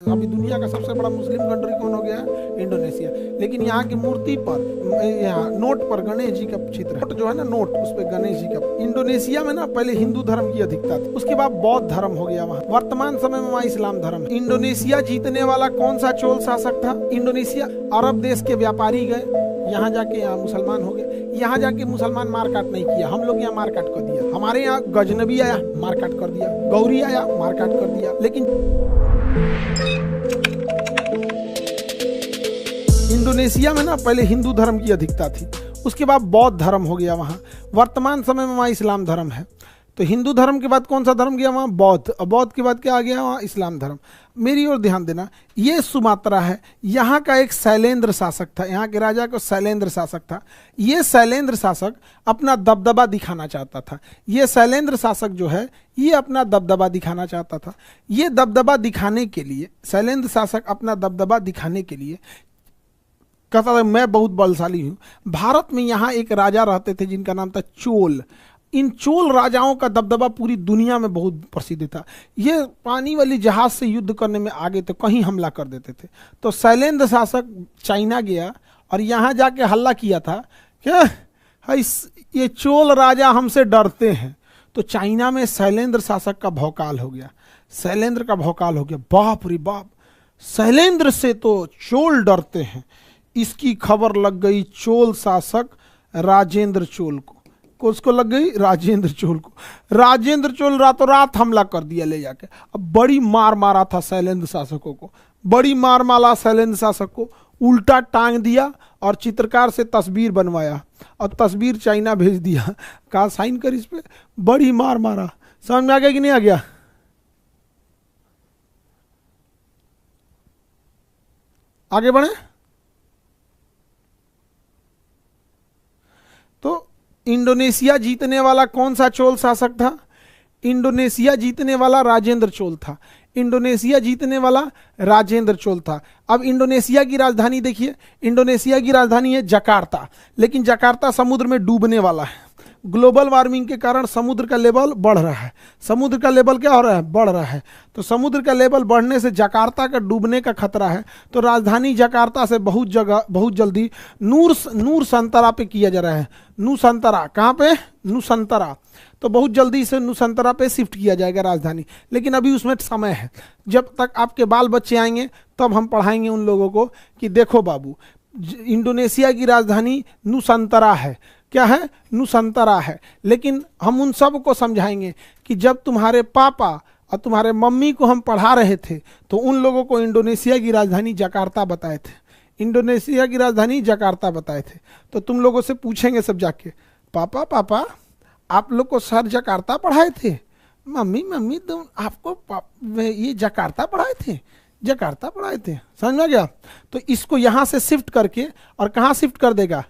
अभी दुनिया का सबसे बड़ा मुस्लिम कंट्री कौन हो गया है? इंडोनेशिया। लेकिन यहाँ की मूर्ति पर, यहाँ नोट पर गणेश जी का चित्र है। जो है ना नोट, उस पर गणेश जी का। इंडोनेशिया में ना पहले हिंदू धर्म की अधिकता थी, उसके बाद बौद्ध धर्म हो गया वहाँ। वर्तमान समय में वहाँ इस्लाम धर्म है। इंडोनेशिया जीतने वाला कौन सा चोल शासक था? इंडोनेशिया। अरब देश के व्यापारी गए, यहाँ जाके यहाँ मुसलमान हो गए। यहाँ जाके मुसलमान मारकाट नहीं किया, हम लोग यहाँ मारकाट कर दिया। हमारे यहाँ गजनबी आया, मारकाट कर दिया। गौरी आया, मारकाट कर दिया। लेकिन इंडोनेशिया में ना पहले हिंदू धर्म की अधिकता थी, उसके बाद बौद्ध धर्म हो गया वहाँ। वर्तमान समय में वहाँ इस्लाम धर्म है। तो हिंदू धर्म के बाद कौन सा धर्म गया वहाँ? बौद्ध। और बौद्ध के बाद क्या आ गया वहाँ? इस्लाम धर्म। मेरी ओर ध्यान देना, ये सुमात्रा है। यहाँ का एक शैलेंद्र शासक था, यहाँ के राजा को शैलेंद्र शासक था। ये शैलेंद्र शासक अपना दबदबा दिखाना चाहता था। ये शैलेंद्र शासक जो है, ये अपना दबदबा दिखाना चाहता था। ये दबदबा दिखाने के लिए, शैलेंद्र शासक अपना दबदबा दिखाने के लिए कहता था मैं बहुत बलशाली हूँ। भारत में यहाँ एक राजा रहते थे जिनका नाम था चोल। इन चोल राजाओं का दबदबा पूरी दुनिया में बहुत प्रसिद्ध था। ये पानी वाली जहाज से युद्ध करने में आगे तो कहीं हमला कर देते थे। तो शैलेंद्र शासक चाइना गया और यहाँ जाके हल्ला किया था क्या ये चोल राजा हमसे डरते हैं। तो चाइना में शैलेंद्र शासक का भौकाल हो गया, शैलेंद्र का भौकाल हो गया। बाप रे बाप, शैलेंद्र से तो चोल डरते हैं। इसकी खबर लग गई चोल शासक राजेंद्र चोल को। उसको लग गई राजेंद्र चोल को। राजेंद्र चोल रातों रात हमला कर दिया ले जाके। अब बड़ी मार मारा था शैलेंद्र शासकों को, बड़ी मार मारा शैलेंद्र शासक को, उल्टा टांग दिया और चित्रकार से तस्वीर बनवाया और तस्वीर चाइना भेज दिया। कहा साइन कर इस पे। बड़ी मार मारा। समझ में आ गया कि नहीं आ गया? आगे बढ़े। तो इंडोनेशिया जीतने वाला कौन सा चोल शासक था? इंडोनेशिया जीतने वाला राजेंद्र चोल था। इंडोनेशिया जीतने वाला राजेंद्र चोल था। अब इंडोनेशिया की राजधानी देखिए, इंडोनेशिया की राजधानी है जकार्ता। लेकिन जकार्ता समुद्र में डूबने वाला है। ग्लोबल वार्मिंग के कारण समुद्र का लेवल बढ़ रहा है। समुद्र का लेवल क्या हो रहा है? बढ़ रहा है। तो समुद्र का लेवल बढ़ने से जकार्ता का डूबने का खतरा है। तो राजधानी जकार्ता से बहुत जल्दी नूसंतरा पे किया जा रहा है। नूसंतरा कहाँ पे? नूसंतरा। तो बहुत जल्दी से नूसंतरा पे शिफ्ट किया जाएगा राजधानी। लेकिन अभी उसमें समय है। जब तक आपके बाल बच्चे आएंगे तब हम पढ़ाएंगे उन लोगों को कि देखो बाबू, इंडोनेशिया की राजधानी नूसंतरा है। क्या है? नूसंतरा है। लेकिन हम उन सब को समझाएंगे कि जब तुम्हारे पापा और तुम्हारे मम्मी को हम पढ़ा रहे थे तो उन लोगों को इंडोनेशिया की राजधानी जकार्ता बताए थे। इंडोनेशिया की राजधानी जकार्ता बताए थे। तो तुम लोगों से पूछेंगे सब जाके, पापा पापा आप लोग को सर जकार्ता पढ़ाए थे? मम्मी मम्मी तुम आपको ये जकार्ता पढ़ाए थे? जकार्ता पढ़ाए थे। समझ में आ गया? तो इसको यहाँ से शिफ्ट करके और कहाँ शिफ्ट कर देगा?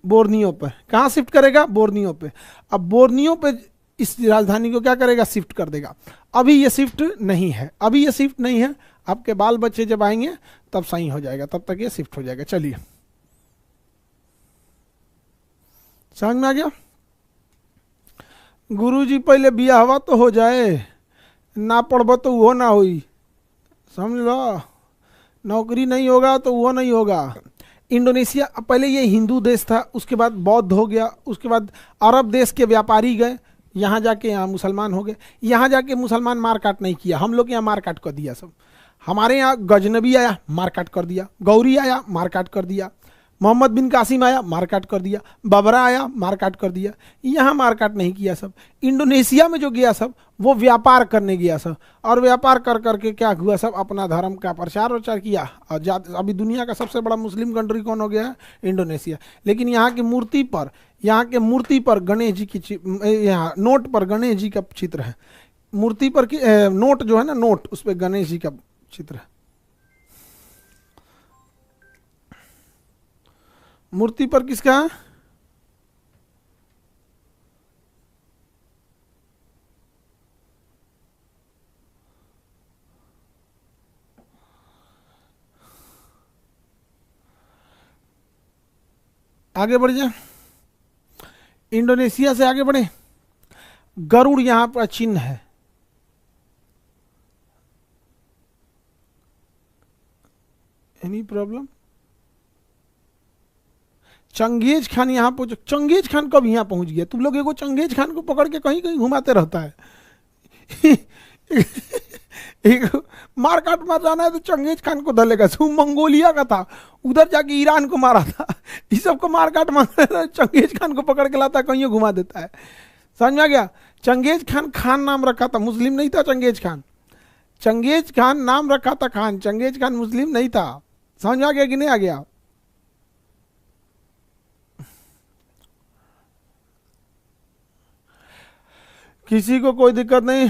बोर्नियो पे। कहाँ शिफ्ट करेगा? बोर्नियो पे। अब बोर्नियो पे इस राजधानी को क्या करेगा? शिफ्ट कर देगा। अभी ये शिफ्ट नहीं है, अभी ये शिफ्ट नहीं है। आपके बाल बच्चे जब आएंगे तब सही हो जाएगा, तब तक ये शिफ्ट हो जाएगा। चलिए, समझ में आ गया? गुरुजी पहले बियाहवा तो हो जाए, ना पढ़ब तो वो ना हुई। समझ लो, नौकरी नहीं होगा तो वो नहीं होगा। इंडोनेशिया पहले ये हिंदू देश था, उसके बाद बौद्ध हो गया, उसके बाद अरब देश के व्यापारी गए, यहाँ जाके यहाँ मुसलमान हो गए। यहाँ जाके मुसलमान मारकाट नहीं किया, हम लोग यहाँ मारकाट कर दिया सब। हमारे यहाँ गजनबी आया, मारकाट कर दिया। गौरी आया, मारकाट कर दिया। मोहम्मद बिन कासिम आया, मारकाट कर दिया। बबरा आया, मारकाट कर दिया। यहाँ मारकाट नहीं किया सब। इंडोनेशिया में जो गया सब वो व्यापार करने गया सब, और व्यापार कर करके क्या हुआ सब? अपना धर्म का प्रचार प्रचार किया। और अभी दुनिया का सबसे बड़ा मुस्लिम कंट्री कौन हो गया है? इंडोनेशिया। लेकिन यहाँ की मूर्ति पर, यहाँ के मूर्ति पर गणेश जी की, यहाँ नोट पर गणेश जी का चित्र है। मूर्ति पर की नोट जो है ना, नोट, उस पर गणेश जी का चित्र है। मूर्ति पर किसका है? आगे बढ़ जाए, इंडोनेशिया से आगे बढ़े। गरुड़ यहाँ पर चिन्ह है। Any problem? चंगेज खान यहाँ पहुंच, चंगेज खान कब यहाँ पहुंच गया? तुम लोग एगो चंगेज खान को पकड़ के कहीं कहीं घुमाते रहता है। एक मार काट मार जाना है तो चंगेज खान को धलेगा। तू मंगोलिया का था, उधर जाके ईरान को मारा था, इस सबको मार काट मार चंगेज खान को पकड़ के लाता है, कहीं घुमा देता है। समझ में आ गया? चंगेज खान, खान नाम रखा था, मुस्लिम नहीं था चंगेज खान। चंगेज खान नाम रखा था खान, चंगेज खान मुस्लिम नहीं था। समझ में आ गया कि नहीं आ गया? किसी को कोई दिक्कत नहीं?